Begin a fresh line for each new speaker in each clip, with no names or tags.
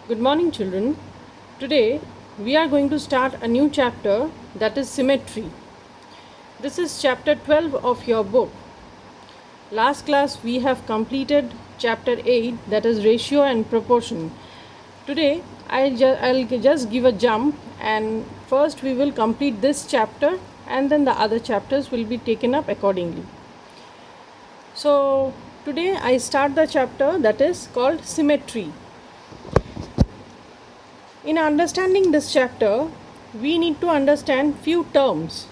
Good morning, children. Today we are going to start a new chapter, that is symmetry. This is chapter 12 of your book. Last class we have completed chapter 8, that is ratio and proportion. Today I'll just give a jump, and first we will complete this chapter and then the other chapters will be taken up accordingly. So today I start the chapter that is called symmetry. In understanding this chapter, we need to understand few terms.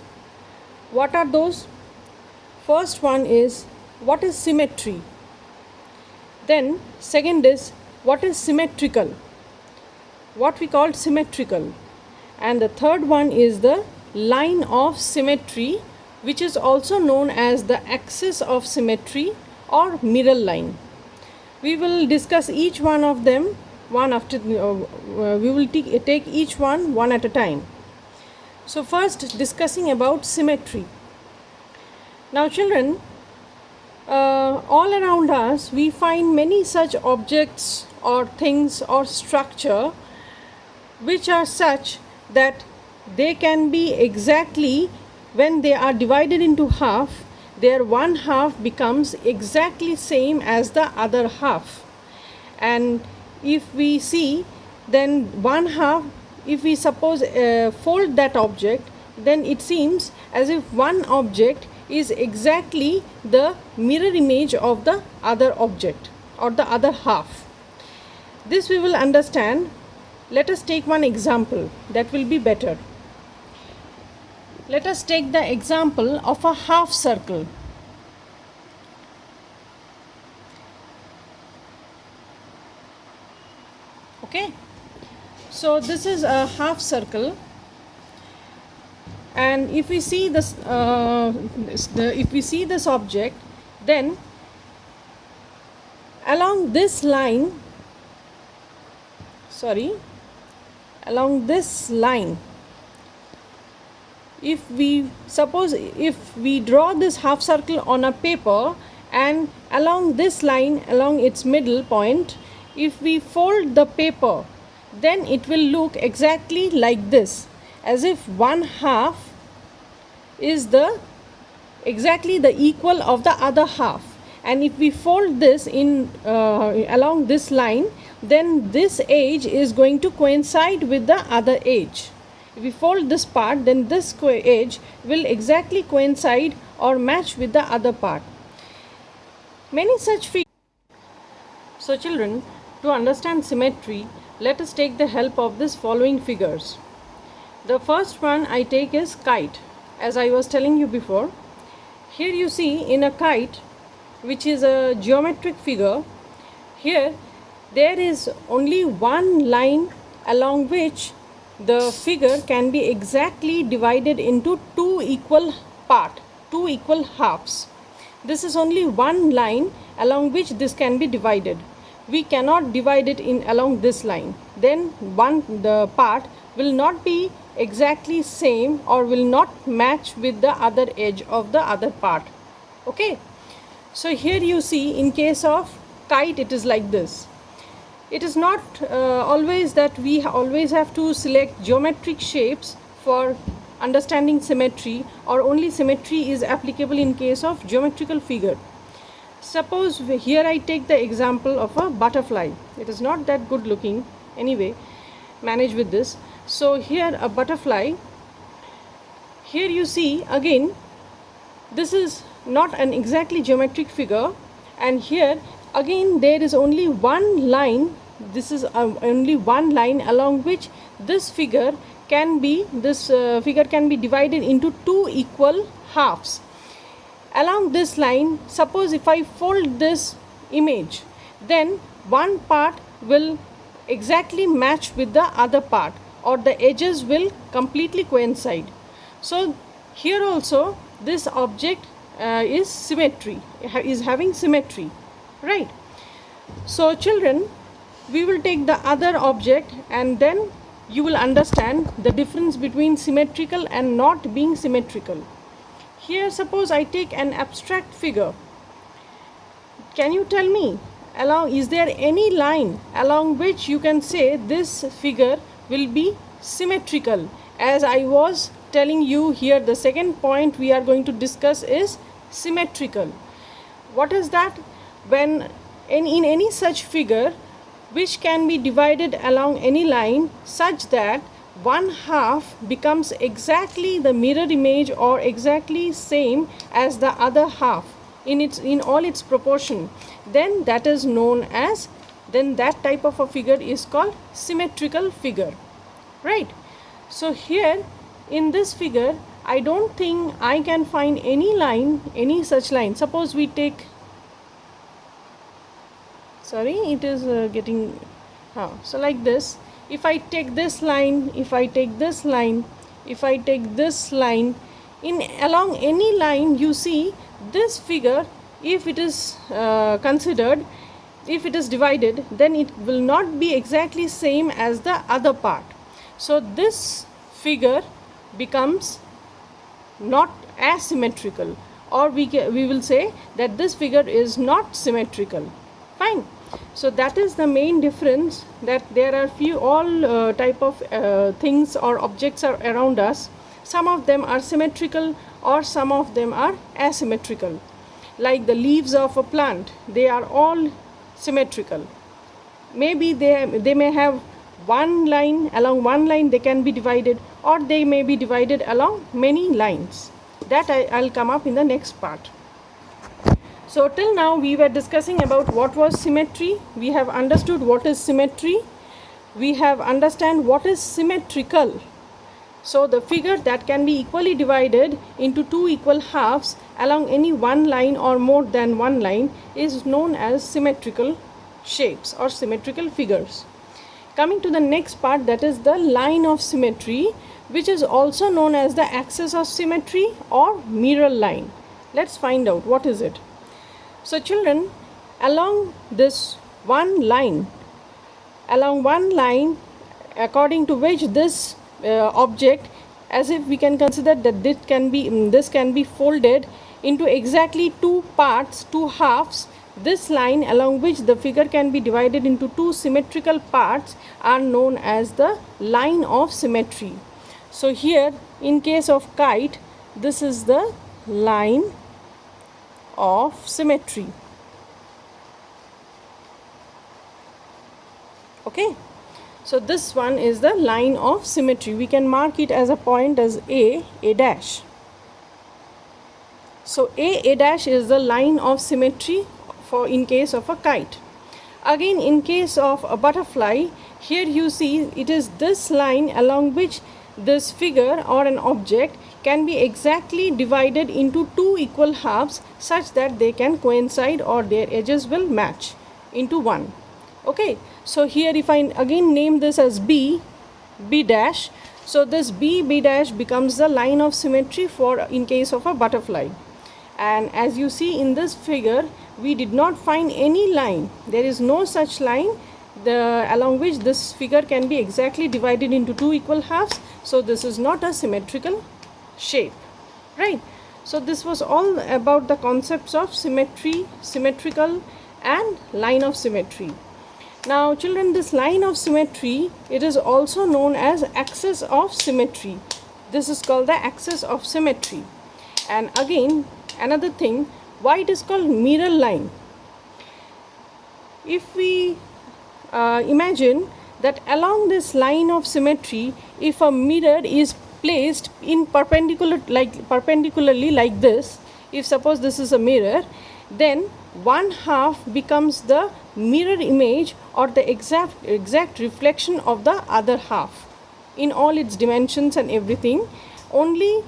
What are those? First one is, what is symmetry? Then second is, what is symmetrical? What we call symmetrical. And the third one is the line of symmetry, which is also known as the axis of symmetry or mirror line. We will discuss each one of them one after we will take each one at a time. So first, discussing about symmetry. Now children, all around us we find many such objects or things or structure which are such that they can be exactly, when they are divided into half, their one half becomes exactly same as the other half. And if we see, then one half, if we suppose fold that object, then it seems as if one object is exactly the mirror image of the other object or the other half. This we will understand. Let us take one example that will be better. Let us take the example of a half circle. Okay, so this is a half circle, and if we see this object, then along this line, if we draw this half circle on a paper, and along this line, along its middle point, if we fold the paper, then it will look exactly like this, as if one half is exactly the equal of the other half. And if we fold this in along this line, then this edge is going to coincide with the other edge. If we fold this part, then this edge will exactly coincide or match with the other part. Many such figures. So children, to understand symmetry, let us take the help of this following figures. The first one I take is kite, as I was telling you before. Here you see in a kite, which is a geometric figure, here there is only one line along which the figure can be exactly divided into two equal halves. This is only one line along which this can be divided. We cannot divide it in along this line. Then the part will not be exactly same or will not match with the other edge of the other part. Okay, so here you see, in case of kite, it is like this. It is not always that we always have to select geometric shapes for understanding symmetry, or only symmetry is applicable in case of geometrical figure. Suppose here I take the example of a butterfly. It is not that good looking. Anyway, manage with this. So here a butterfly. Here you see again, this is not an exactly geometric figure, and here again there is only one line. This is only one line along which this figure can be divided into two equal halves. Along this line, suppose if I fold this image, then one part will exactly match with the other part, or the edges will completely coincide. So here also this object is having symmetry, right? So children, we will take the other object, and then you will understand the difference between symmetrical and not being symmetrical. Here suppose I take an abstract figure. Can you tell me is there any line along which you can say this figure will be symmetrical? As I was telling you here, the second point we are going to discuss is symmetrical. What is that? When in any such figure which can be divided along any line such that one half becomes exactly the mirror image or exactly same as the other half in all its proportion, then that is known as, then that type of a figure is called symmetrical figure, right? So here in this figure, I don't think I can find any line, any such line. Suppose we take, sorry, it is getting so like this. If I take this line, if I take this line, if I take this line, in along any line, you see this figure, if it is considered, if it is divided, then it will not be exactly same as the other part. So this figure becomes not as symmetrical, or we will say that this figure is not symmetrical. Fine. So that is the main difference, that there are few all type of things or objects are around us. Some of them are symmetrical or some of them are asymmetrical. Like the leaves of a plant, they are all symmetrical. Maybe they may have one line, along one line they can be divided, or they may be divided along many lines. That I'll come up in the next part. So till now we were discussing about what was symmetry. We have understood what is symmetry. We have understand what is symmetrical. So the figure that can be equally divided into two equal halves along any one line or more than one line is known as symmetrical shapes or symmetrical figures. Coming to the next part, that is the line of symmetry, which is also known as the axis of symmetry or mirror line. Let's find out what is it. So children, along this one line, according to which this object, as if we can consider that this can be folded into exactly two parts, two halves. This line along which the figure can be divided into two symmetrical parts are known as the line of symmetry. So here in case of kite, this is the line of symmetry. Okay, so this one is the line of symmetry. We can mark it as a point as A dash. So A dash is the line of symmetry for in case of a kite. Again, in case of a butterfly, here you see it is this line along which this figure or an object can be exactly divided into two equal halves such that they can coincide or their edges will match into one. Okay, so here if I again name this as B dash, so this B dash becomes the line of symmetry for in case of a butterfly. And as you see in this figure, we did not find any line. There is no such line along which this figure can be exactly divided into two equal halves. So this is not a symmetrical shape, right? So this was all about the concepts of symmetry, symmetrical and line of symmetry. Now children, this line of symmetry, it is also known as axis of symmetry. This is called the axis of symmetry. And again, another thing, why it is called mirror line? If we imagine that along this line of symmetry, if a mirror is placed in perpendicularly like this, if suppose this is a mirror, then one half becomes the mirror image or the exact reflection of the other half in all its dimensions and everything. Only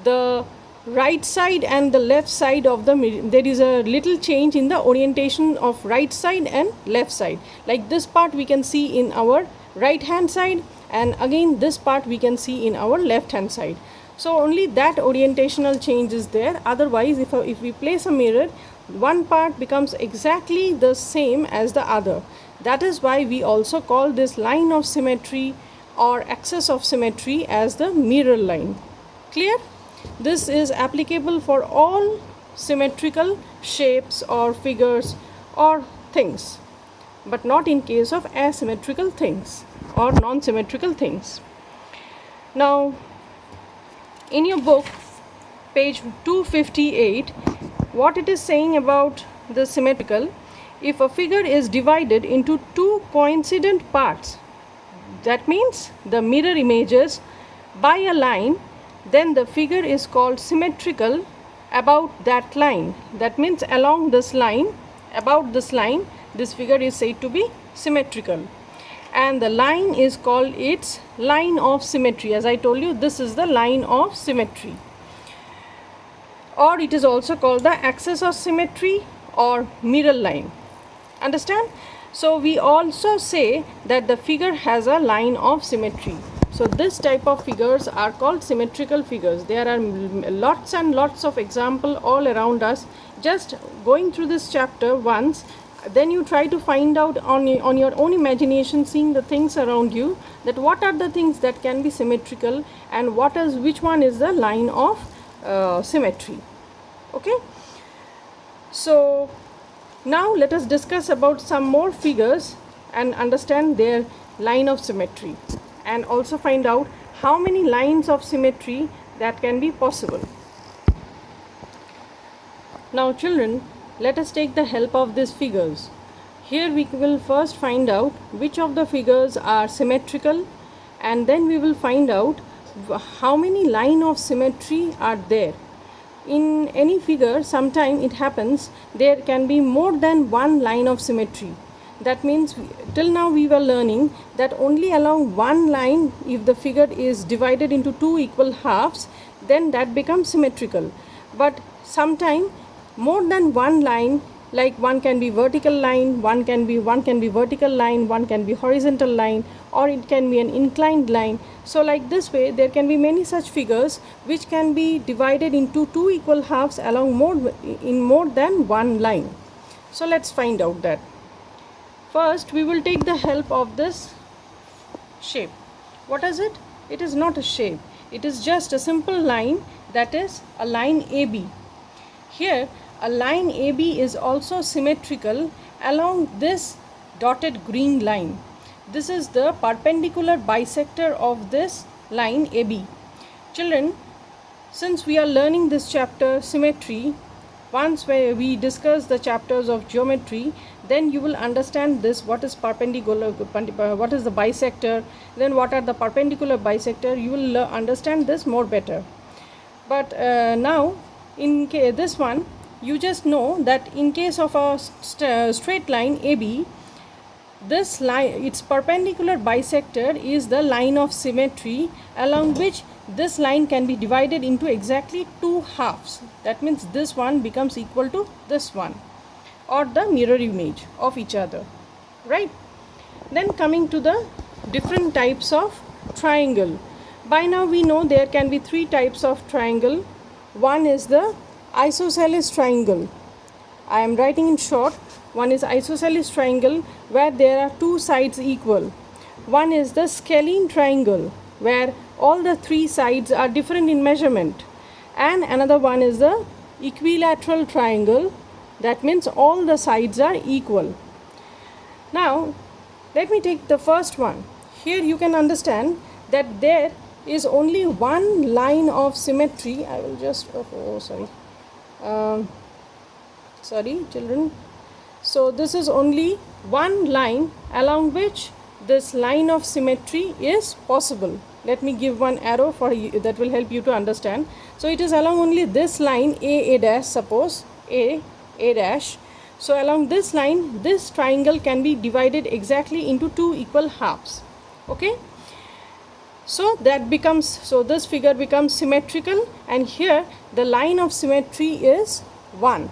the right side and the left side of the mirror, there is a little change in the orientation of right side and left side. Like this part we can see in our right hand side, and again this part we can see in our left hand side. So only that orientational change is there. Otherwise, if we place a mirror, one part becomes exactly the same as the other. That is why we also call this line of symmetry or axis of symmetry as the mirror line. Clear? This is applicable for all symmetrical shapes or figures or things, but not in case of asymmetrical things or non-symmetrical things. Now, in your book, page 258, what it is saying about the symmetrical, if a figure is divided into two coincident parts, that means the mirror images, by a line, then the figure is called symmetrical about that line. That means along this line, about this line, this figure is said to be symmetrical. And the line is called its line of symmetry. As I told you, this is the line of symmetry. Or it is also called the axis of symmetry or mirror line. Understand? So we also say that the figure has a line of symmetry. So this type of figures are called symmetrical figures. There are lots and lots of examples all around us. Just going through this chapter once, then you try to find out on your own imagination, seeing the things around you, that what are the things that can be symmetrical and which one is the line of symmetry. Okay, so now let us discuss about some more figures and understand their line of symmetry, and also find out how many lines of symmetry that can be possible. Now children, let us take the help of these figures. Here we will first find out which of the figures are symmetrical, and then we will find out how many lines of symmetry are there. In any figure, sometime it happens there can be more than one line of symmetry. That means till now we were learning that only along one line, if the figure is divided into two equal halves, then that becomes symmetrical. But sometime more than one line, like one can be vertical line, one can be vertical line, one can be horizontal line, or it can be an inclined line. So like this way, there can be many such figures which can be divided into two equal halves along more than one line. So let's find out that. First, we will take the help of this shape. What is it? It is not a shape. It is just a simple line, that is a line AB. Here, a line AB is also symmetrical along this dotted green line. This is the perpendicular bisector of this line AB. Children, since we are learning this chapter symmetry, once we discuss the chapters of geometry, then you will understand this, what is perpendicular, what is the bisector, then what are the perpendicular bisector. You will understand this more better. But now in this one, you just know that in case of a straight line AB, this line, its perpendicular bisector is the line of symmetry along which this line can be divided into exactly two halves. That means this one becomes equal to this one, or the mirror image of each other, right? Then coming to the different types of triangle. By now we know there can be three types of triangle. One is the isosceles triangle. I am writing in short. One is isosceles triangle, where there are two sides equal. One is the scalene triangle, where all the three sides are different in measurement. And another one is the equilateral triangle. That means all the sides are equal. Now, let me take the first one. Here you can understand that there is only one line of symmetry. I will just, sorry children. So this is only one line along which this line of symmetry is possible. Let me give one arrow for you that will help you to understand. So it is along only this line A dash, suppose A dash. So along this line, this triangle can be divided exactly into two equal halves. Okay, so that becomes, so this figure becomes symmetrical, and here the line of symmetry is 1.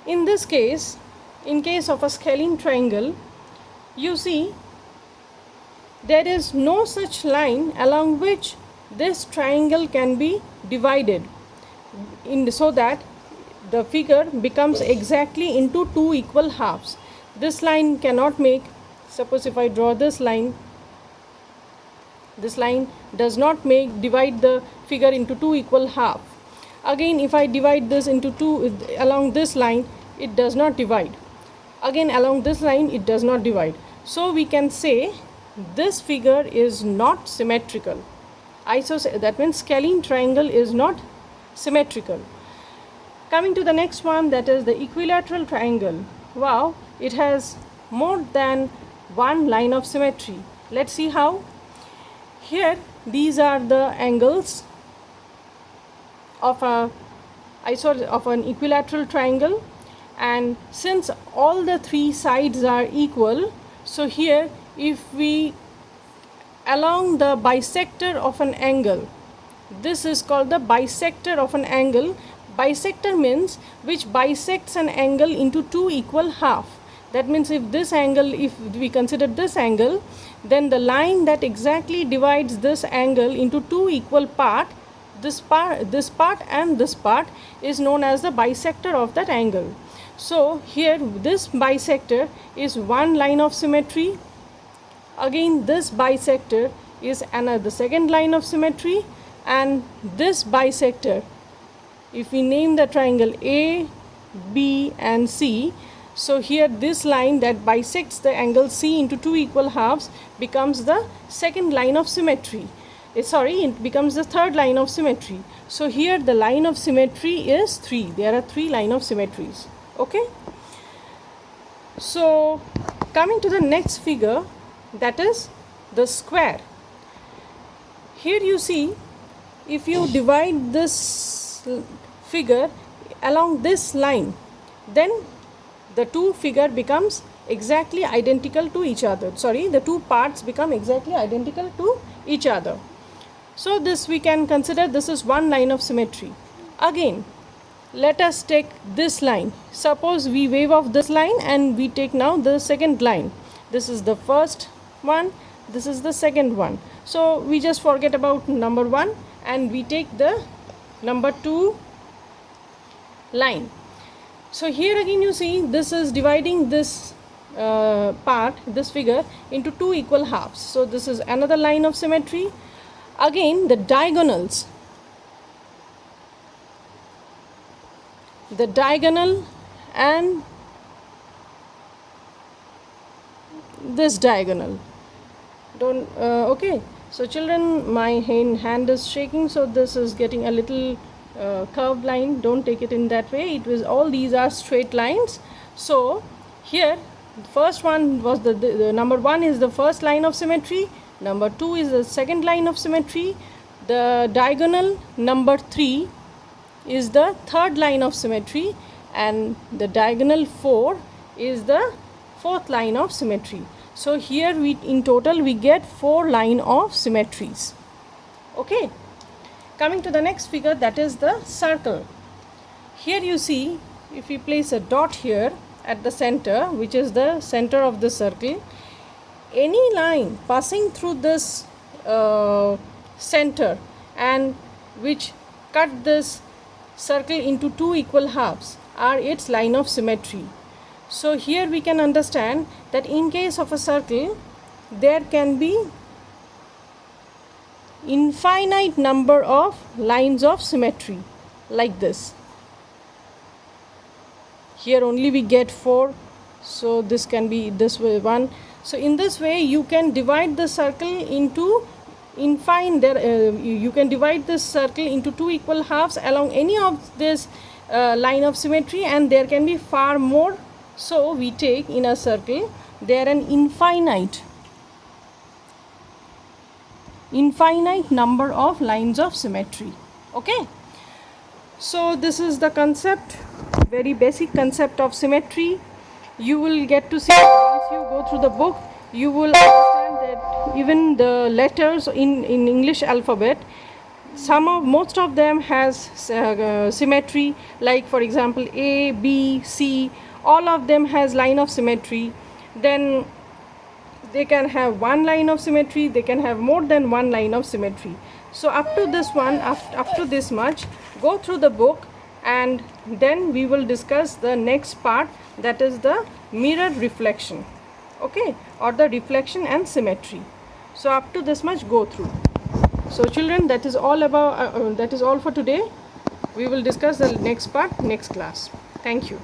In this case, in case of a scalene triangle, you see there is no such line along which this triangle can be divided so that the figure becomes exactly into two equal halves. This line cannot make, suppose if I draw this line does not divide the figure into two equal halves. Again, if I divide this into two along this line, it does not divide. Again, along this line it does not divide. So we can say this figure is not symmetrical. That means scalene triangle is not symmetrical. Coming to the next one, that is the equilateral triangle. Wow, it has more than one line of symmetry. Let's see how. Here these are the angles of an equilateral triangle, and since all the three sides are equal, so here if we along the bisector of an angle, this is called the bisector of an angle. Bisector means which bisects an angle into two equal half. That means if we consider this angle, then the line that exactly divides this angle into two equal parts, this part and this part, is known as the bisector of that angle. So here this bisector is one line of symmetry. Again, this bisector is another second line of symmetry, and this bisector, if we name the triangle A, B and C, so here this line that bisects the angle C into two equal halves becomes the second line of symmetry. It becomes the third line of symmetry. So here the line of symmetry is 3. There are 3 line of symmetries. Okay. So coming to the next figure, that is the square. Here you see, if you divide this figure along this line, then the two figure becomes exactly identical to each other. The two parts become exactly identical to each other. So this we can consider this is one line of symmetry. Again, let us take this line. Suppose we wave off this line and we take now the second line. This is the first one, this is the second one. So we just forget about number 1 and we take the number 2 line. So here again you see this is dividing this this figure into two equal halves. So this is another line of symmetry. Again, the diagonals, the diagonal and this diagonal. Okay, so children, my hand is shaking, so this is getting a little curved line. Don't take it in that way. All these are straight lines. So here the first one was the number 1 is the first line of symmetry, number 2 is the second line of symmetry, the diagonal number 3 is the third line of symmetry, and the diagonal 4 is the fourth line of symmetry. So here in total we get 4 line of symmetries. Okay. Coming to the next figure, that is the circle. Here you see, if we place a dot here at the center, which is the center of the circle, any line passing through this center and which cut this circle into two equal halves are its line of symmetry. So here we can understand that in case of a circle, there can be infinite number of lines of symmetry like this. Here only we get 4, so this can be this way 1. So in this way you can divide the circle into you can divide this circle into two equal halves along any of this line of symmetry, and there can be far more. So we take in a circle there an infinite number of lines of symmetry. Okay, so this is the concept, very basic concept of symmetry. You will get to see once you go through the book, you will understand that even the letters in English alphabet, most of them has symmetry, like for example A, B, C, all of them has line of symmetry. Then they can have one line of symmetry, they can have more than one line of symmetry. So up to this one, up to this much, go through the book, and then we will discuss the next part, that is the mirror reflection, okay, or the reflection and symmetry. So up to this much go through. So children, that is all about that is all for today. We will discuss the next part next class. Thank you.